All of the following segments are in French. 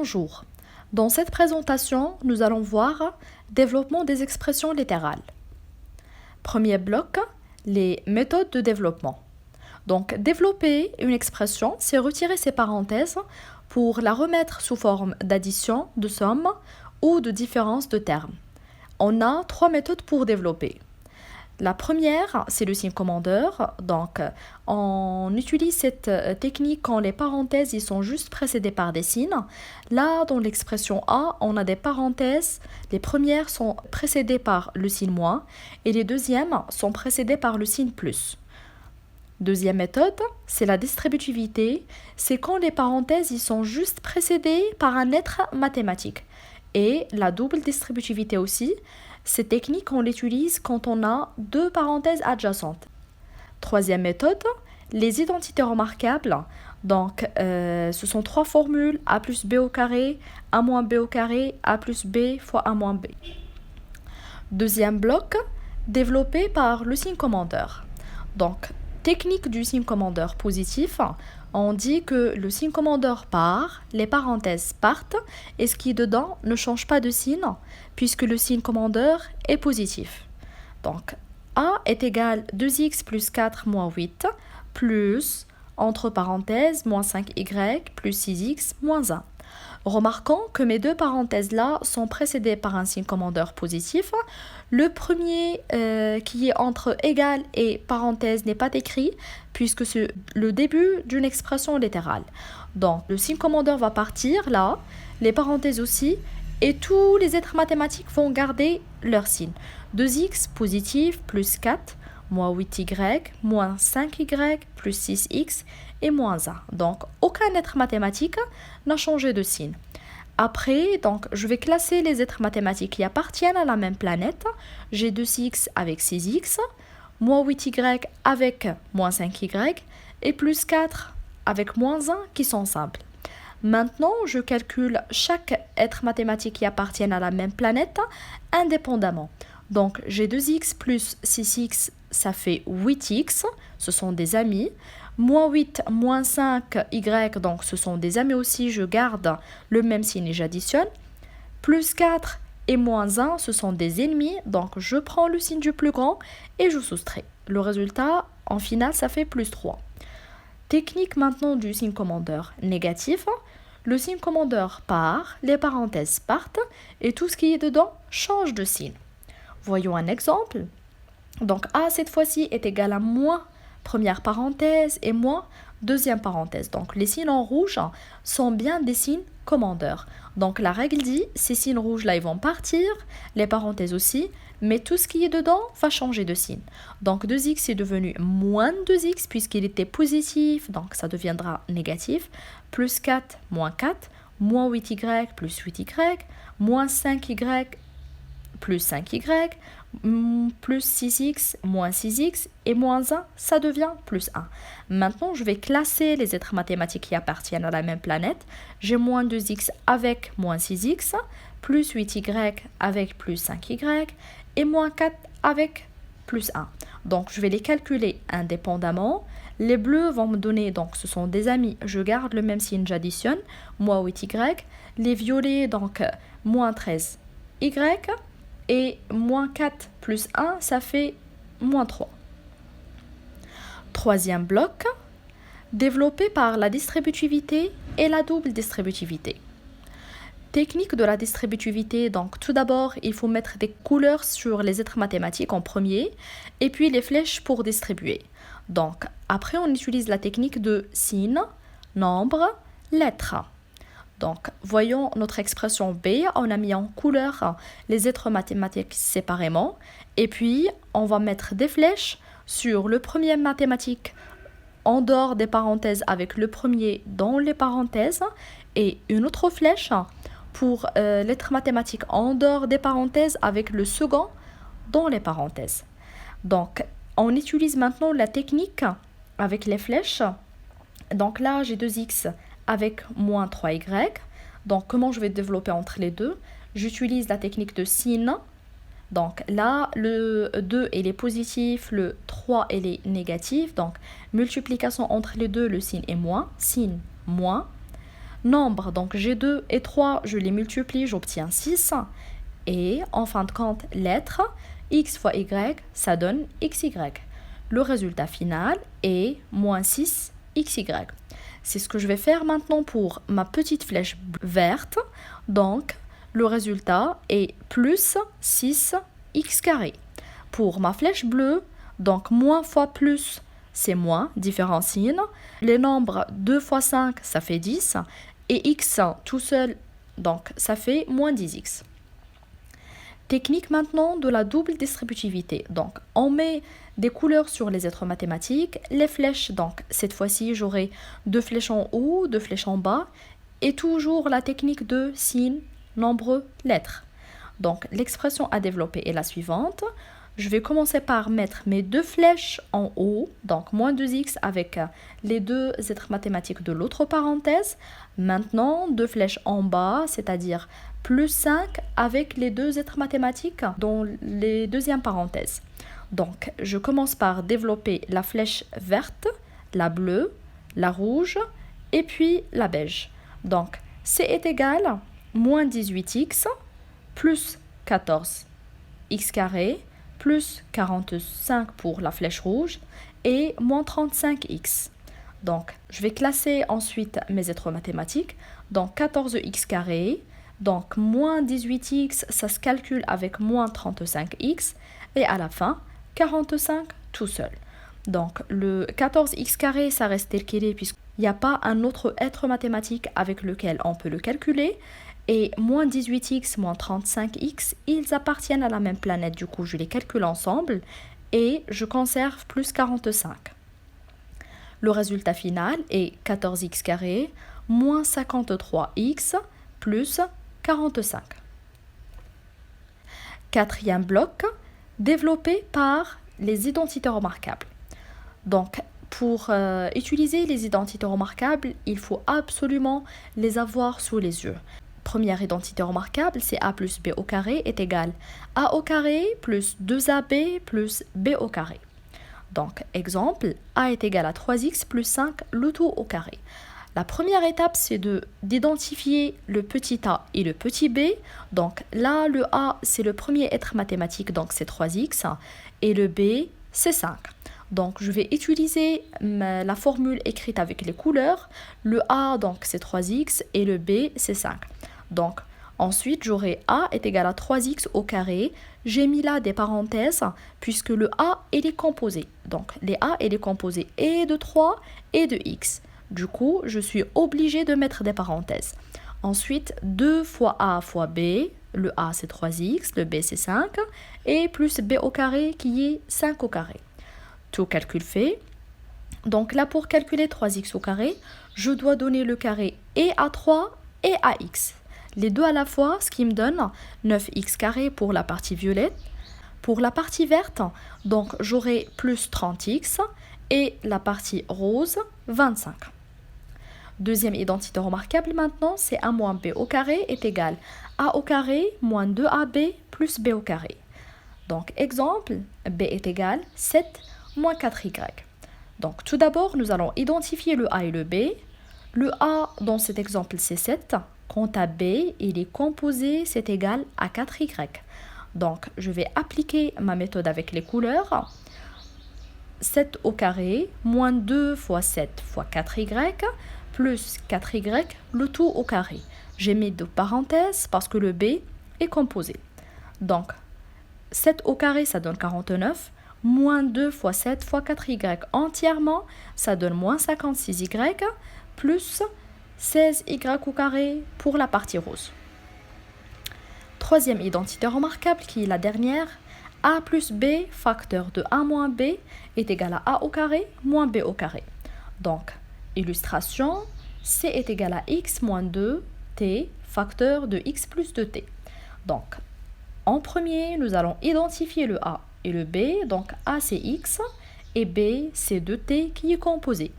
Bonjour. Dans cette présentation, nous allons voir développement des expressions littérales. Premier bloc, les méthodes de développement. Donc, développer une expression, c'est retirer ses parenthèses pour la remettre sous forme d'addition, de somme ou de différence de termes. On a trois méthodes pour développer. La première, c'est le signe commandeur. Donc, on utilise cette technique quand les parenthèses ils sont juste précédées par des signes. Là, dans l'expression A, on a des parenthèses. Les premières sont précédées par le signe moins et les deuxièmes sont précédées par le signe plus. Deuxième méthode, c'est la distributivité. C'est quand les parenthèses ils sont juste précédées par un lettre mathématique. Et la double distributivité aussi. Cette technique, on l'utilise quand on a deux parenthèses adjacentes. Troisième méthode, les identités remarquables. Donc, ce sont trois formules, a plus b au carré, a moins b au carré, a plus b fois a moins b. Deuxième bloc, développé par le signe commandeur. Donc, technique du signe commandeur positif, on dit que le signe commandeur part, les parenthèses partent, et ce qui est dedans ne change pas de signe, puisque le signe commandeur est positif. Donc, A est égal 2x plus 4 moins 8, plus, entre parenthèses, moins 5y plus 6x moins 1. Remarquons que mes deux parenthèses-là sont précédées par un signe commandeur positif. Le premier qui est entre égal et parenthèse n'est pas écrit puisque c'est le début d'une expression littérale. Donc le signe commandeur va partir là, les parenthèses aussi, et tous les êtres mathématiques vont garder leur signe. 2x positif plus 4 moins 8y, moins 5y, plus 6x et moins 1. Donc, aucun être mathématique n'a changé de signe. Après, donc, je vais classer les êtres mathématiques qui appartiennent à la même planète. J'ai 2x avec 6x, moins 8y avec moins 5y, et plus 4 avec moins 1 qui sont simples. Maintenant, je calcule chaque être mathématique qui appartient à la même planète indépendamment. Donc, j'ai 2x plus 6x, ça fait 8x, ce sont des amis. Moins 8, moins 5y, donc ce sont des amis aussi, je garde le même signe et j'additionne. Plus 4 et moins 1, ce sont des ennemis, donc je prends le signe du plus grand et je soustrais. Le résultat, en finale, ça fait plus 3. Technique maintenant du signe commandeur négatif. Le signe commandeur part, les parenthèses partent et tout ce qui est dedans change de signe. Voyons un exemple. Donc A cette fois-ci est égal à moins première parenthèse et moins deuxième parenthèse. Donc les signes en rouge sont bien des signes commandeurs. Donc la règle dit, ces signes rouges là ils vont partir, les parenthèses aussi, mais tout ce qui est dedans va changer de signe. Donc 2x est devenu moins 2x puisqu'il était positif, donc ça deviendra négatif. Plus 4, moins 4, moins 8y plus 8y, moins 5y plus 5y, plus 6x, moins 6x, et moins 1, ça devient plus 1. Maintenant, je vais classer les êtres mathématiques qui appartiennent à la même planète. J'ai moins 2x avec moins 6x, plus 8y avec plus 5y, et moins 4 avec plus 1. Donc, je vais les calculer indépendamment. Les bleus vont me donner, donc ce sont des amis, je garde le même signe, j'additionne, moins 8y. Les violets, donc moins 13y. Et moins 4 plus 1, ça fait moins 3. Troisième bloc, développé par la distributivité et la double distributivité. Technique de la distributivité, donc tout d'abord, il faut mettre des couleurs sur les êtres mathématiques en premier, et puis les flèches pour distribuer. Donc, après, on utilise la technique de signe, nombre, lettre. Donc, voyons notre expression B, on a mis en couleur les êtres mathématiques séparément. Et puis, on va mettre des flèches sur le premier mathématique en dehors des parenthèses avec le premier dans les parenthèses. Et une autre flèche pour l'être mathématique en dehors des parenthèses avec le second dans les parenthèses. Donc, on utilise maintenant la technique avec les flèches. Donc là, j'ai 2x avec moins 3y. Donc, comment je vais développer entre les deux? J'utilise la technique de signe. Donc là, le 2 il est positif, le 3 il est négatif. Donc, multiplication entre les deux, le signe est moins. Signe moins. Nombre, donc j'ai 2 et 3, je les multiplie, j'obtiens 6. Et en fin de compte, lettre, x fois y, ça donne xy. Le résultat final est moins 6 xy. C'est ce que je vais faire maintenant pour ma petite flèche verte. Donc, le résultat est plus 6 x carré. Pour ma flèche bleue, donc moins fois plus, c'est moins, différents signes. Les nombres 2 fois 5, ça fait 10. Et x tout seul, donc ça fait moins 10x. Technique maintenant de la double distributivité. Donc, on met des couleurs sur les êtres mathématiques. Les flèches, donc cette fois-ci, j'aurai 2 flèches en haut, 2 flèches en bas. Et toujours la technique de signes, nombreux, lettres. Donc, l'expression à développer est la suivante. Je vais commencer par mettre mes 2 flèches en haut, donc moins 2x avec les 2 êtres mathématiques de l'autre parenthèse. Maintenant, 2 flèches en bas, c'est-à-dire plus 5 avec les 2 êtres mathématiques dans les deuxièmes parenthèses. Donc, je commence par développer la flèche verte, la bleue, la rouge et puis la beige. Donc, C est égal moins 18x plus 14x carré plus 45 pour la flèche rouge et moins 35x. Donc, je vais classer ensuite mes êtres mathématiques. Donc, 14x carré, donc moins 18x, ça se calcule avec moins 35x. Et à la fin, 45 tout seul. Donc, le 14x carré, ça reste tel qu'il est puisqu'il n'y a pas un autre être mathématique avec lequel on peut le calculer. Et moins 18x, moins 35x, ils appartiennent à la même planète. Du coup, je les calcule ensemble et je conserve plus 45. Le résultat final est 14x carré moins 53x plus 45. Quatrième bloc, développé par les identités remarquables. Donc, pour utiliser les identités remarquables, il faut absolument les avoir sous les yeux. Première identité remarquable, c'est a plus b au carré est égal à a au carré plus 2ab plus b au carré. Donc, exemple, a est égal à 3x plus 5, le tout au carré. La première étape, c'est d'identifier le petit a et le petit b. Donc là, le a, c'est le premier être mathématique, donc c'est 3x, et le b, c'est 5. Donc, je vais utiliser la formule écrite avec les couleurs. Le a, donc, c'est 3x et le b, c'est 5. Donc, ensuite, j'aurai a est égal à 3x au carré. J'ai mis là des parenthèses puisque le a, il est composé. Donc, les a, il est composé et de 3 et de x. Du coup, je suis obligée de mettre des parenthèses. Ensuite, 2 fois a fois b. Le a, c'est 3x, le b, c'est 5. Et plus b au carré qui est 5 au carré. Tout calcul fait. Donc là, pour calculer 3x au carré, je dois donner le carré et à 3 et à x. Les deux à la fois, ce qui me donne 9x carré pour la partie violette. Pour la partie verte, donc j'aurai plus 30x et la partie rose, 25. Deuxième identité remarquable maintenant, c'est a moins b au carré est égal à a au carré moins 2ab plus b au carré. Donc exemple, b est égal 7 moins 4y. Donc tout d'abord, nous allons identifier le a et le b. Le a dans cet exemple, c'est 7. Quant à b, il est composé, c'est égal à 4y. Donc je vais appliquer ma méthode avec les couleurs. 7 au carré, moins 2 fois 7 fois 4y, plus 4y, le tout au carré. J'ai mis deux parenthèses parce que le b est composé. Donc 7 au carré, ça donne 49. Moins 2 fois 7 fois 4y entièrement, ça donne moins 56y, plus 16y au carré pour la partie rose. Troisième identité remarquable, qui est la dernière, a plus b facteur de a moins b est égal à a au carré moins b au carré. Donc, illustration, c est égal à x moins 2t facteur de x plus 2t. Donc, en premier, nous allons identifier le a et le b. Donc, a c'est x et b c'est 2t qui est composé.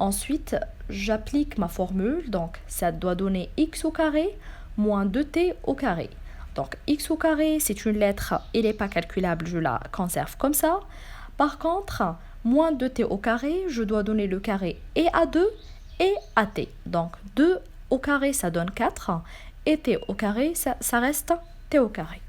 Ensuite, j'applique ma formule, donc ça doit donner x au carré moins 2t au carré. Donc x au carré, c'est une lettre, elle n'est pas calculable, je la conserve comme ça. Par contre, moins 2t au carré, je dois donner le carré et à 2 et à t. Donc 2 au carré, ça donne 4. Et t au carré, ça reste t au carré.